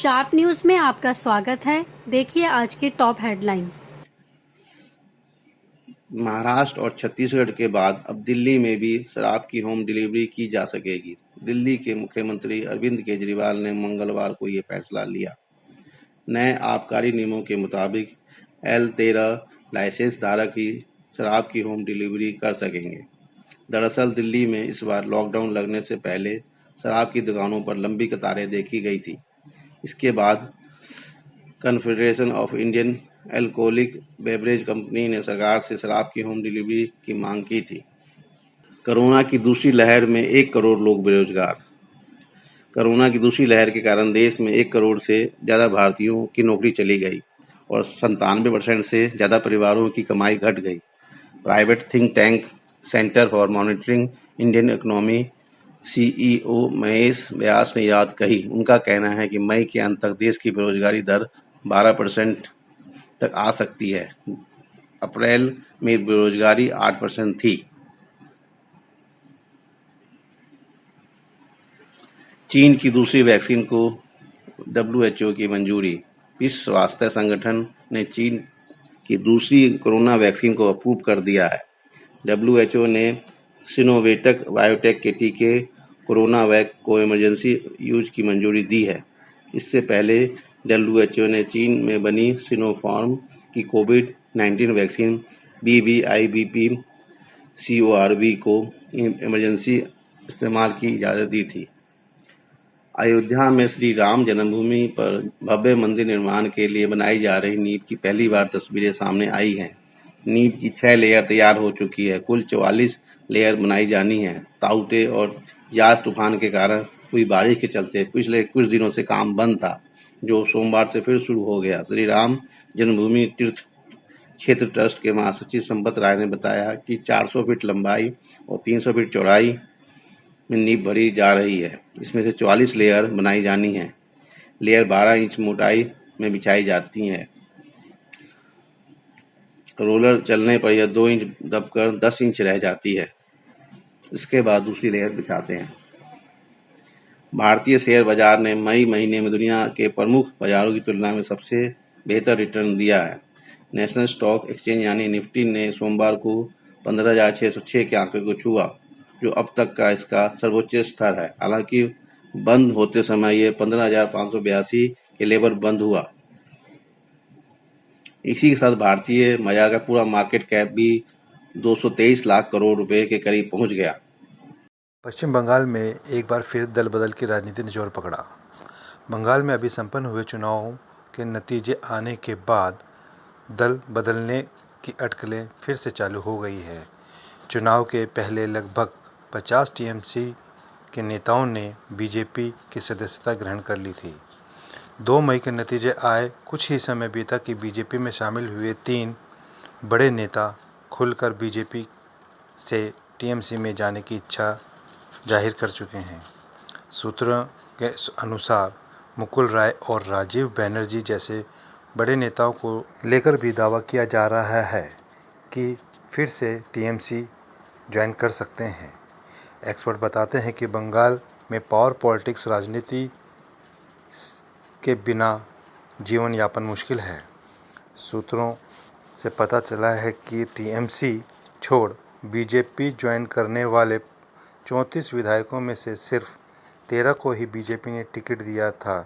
Sharp news में आपका स्वागत है। देखिए आज की टॉप हेडलाइन। महाराष्ट्र और छत्तीसगढ़ के बाद अब दिल्ली में भी शराब की होम डिलीवरी की जा सकेगी। दिल्ली के मुख्यमंत्री अरविंद केजरीवाल ने मंगलवार को ये फैसला लिया। नए आबकारी नियमों के मुताबिक L13 लाइसेंस धारक ही शराब की होम डिलीवरी कर सकेंगे। दरअसल दिल्ली में इस बार लॉकडाउन लगने से पहले शराब की दुकानों पर लंबी कतारें देखी गई थी। इसके बाद confederation of Indian alcoholic beverage company ने सरकार से शराब की होम डिलीवरी की मांग की थी। कोरोना की दूसरी लहर में 1 करोड़ लोग बेरोजगार। कोरोना की दूसरी लहर के कारण देश में 1 करोड़ से ज़्यादा भारतीयों की नौकरी चली गई और 97% से ज़्यादा परिवारों की कमाई घट गई। Private think tank centre for monitoring Indian economy CEO Mahesh Vyas ने याद कही। उनका कहना है कि मई के अंत तक देश की बेरोजगारी दर 12% तक आ सकती है। अप्रैल में बेरोजगारी 8% थी। चीन की दूसरी वैक्सीन को WHO की मंजूरी। विश्व स्वास्थ्य संगठन ने चीन की दूसरी कोरोना वैक्सीन को अप्रूव कर दिया है। WHO ने सिनोवेटक बायोटेक के टीके कोरोना वैक को इमरजेंसी यूज की मंजूरी दी है। इससे पहले WHO ने चीन में बनी सिनोफार्म की कोविड-19 वैक्सीन BBIBP CORV को इमरजेंसी इस्तेमाल की इजाज़त दी थी। अयोध्या में श्री राम जन्मभूमि पर भव्य मंदिर निर्माण के लिए बनाई जा रही नींव की पहली बार तस्वीरें सामने आई हैं। नींव की 6 लेयर तैयार हो चुकी है। कुल 44 लेयर बनाई जानी है। ताउते और यास तूफान के कारण हुई बारिश के चलते पिछले कुछ दिनों से काम बंद था, जो सोमवार से फिर शुरू हो गया। श्री राम जन्मभूमि तीर्थ क्षेत्र ट्रस्ट के महासचिव संपत राय ने बताया कि 400 फीट लंबाई और 300 फीट चौड़ाई में नींव भरी जा रही है। इसमें से 44 लेयर बनाई जानी है। लेयर 12 इंच मोटाई में बिछाई जाती है। रोलर चलने पर यह 2 इंच दबकर 10 इंच रह जाती है। इसके बाद दूसरी लेयर बिछाते हैं। भारतीय शेयर बाजार ने मई महीने में दुनिया के प्रमुख बाजारों की तुलना में सबसे बेहतर रिटर्न दिया है। नेशनल स्टॉक एक्सचेंज यानी निफ्टी ने सोमवार को 15,606 के आंकड़े को छुआ, जो अब तक का इसका सर्वोच्च स्तर है। हालांकि बंद होते समय यह 15,582 के लेवल बंद हुआ। इसी के साथ भारतीय बाजार का पूरा मार्केट कैप भी 223 लाख करोड़ रुपए के करीब पहुंच गया। पश्चिम बंगाल में एक बार फिर दल बदल की राजनीति ने जोर पकड़ा। बंगाल में अभी संपन्न हुए चुनावों के नतीजे आने के बाद दल बदलने की अटकलें फिर से चालू हो गई है। चुनाव के पहले लगभग 50 TMC के नेताओं ने बीजेपी की सदस्यता ग्रहण कर ली थी। 2 मई के नतीजे आए कुछ ही समय बीता कि बीजेपी में शामिल हुए 3 बड़े नेता खुलकर बीजेपी से TMC में जाने की इच्छा जाहिर कर चुके हैं। सूत्रों के अनुसार मुकुल राय और राजीव बैनर्जी जैसे बड़े नेताओं को लेकर भी दावा किया जा रहा है कि फिर से TMC ज्वाइन कर सकते हैं। एक्सपर्ट बताते हैं कि बंगाल में पावर पॉलिटिक्स राजनीति के बिना जीवन यापन मुश्किल है। सूत्रों से पता चला है कि TMC छोड़ बीजेपी ज्वाइन करने वाले 34 विधायकों में से सिर्फ 13 को ही बीजेपी ने टिकट दिया था,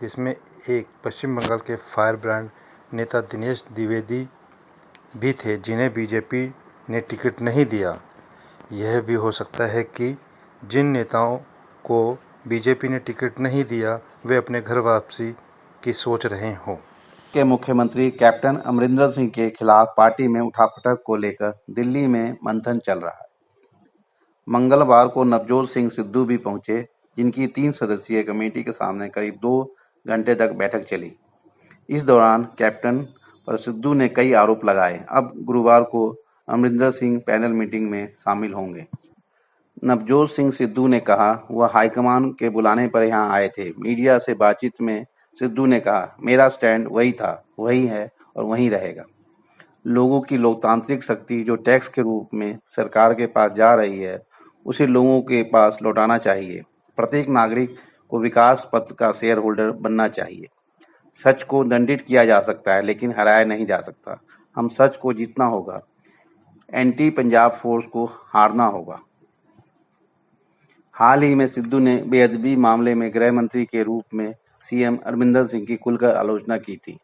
जिसमें एक पश्चिम बंगाल के फायर ब्रांड नेता दिनेश द्विवेदी भी थे, जिन्हें बीजेपी ने टिकट नहीं दिया। यह भी हो सकता है कि जिन नेताओं को बीजेपी ने टिकट नहीं दिया वे अपने घर वापसी की सोच रहे हों। के मुख्यमंत्री कैप्टन अमरिंदर सिंह के खिलाफ पार्टी में उठापटक को लेकर दिल्ली में मंथन चल रहा है। मंगलवार को नवजोत सिंह सिद्धू भी पहुंचे, जिनकी 3 सदस्यीय कमेटी के सामने करीब 2 घंटे तक बैठक चली। इस दौरान कैप्टन पर सिद्धू ने कई आरोप लगाए। अब गुरुवार को अमरिंदर सिंह पैनल मीटिंग में शामिल होंगे। नवजोत सिंह सिद्धू ने कहा, वह हाईकमान के बुलाने पर यहां आए थे। मीडिया से बातचीत में सिद्धू ने कहा, मेरा स्टैंड वही था, वही है और वहीं रहेगा। लोगों की लोकतांत्रिक शक्ति जो टैक्स के रूप में सरकार के पास जा रही है, उसे लोगों के पास लौटाना चाहिए। प्रत्येक नागरिक को विकास पथ का शेयर होल्डर बनना चाहिए। सच को दंडित किया जा सकता है लेकिन हराया नहीं जा सकता। हम सच को जीतना होगा। एंटी पंजाब फोर्स को हारना होगा। हाल ही में सिद्धू ने बेअदबी मामले में गृह मंत्री के रूप में सीएम अमरिंदर सिंह की खुलकर आलोचना की थी।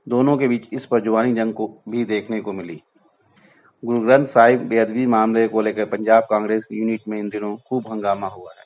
दोनों के बीच इस पर जुबानी जंग को भी देखने को मिली। गुरु ग्रंथ साहिब बेअदबी मामले को लेकर पंजाब कांग्रेस यूनिट में इन दिनों खूब हंगामा हुआ है।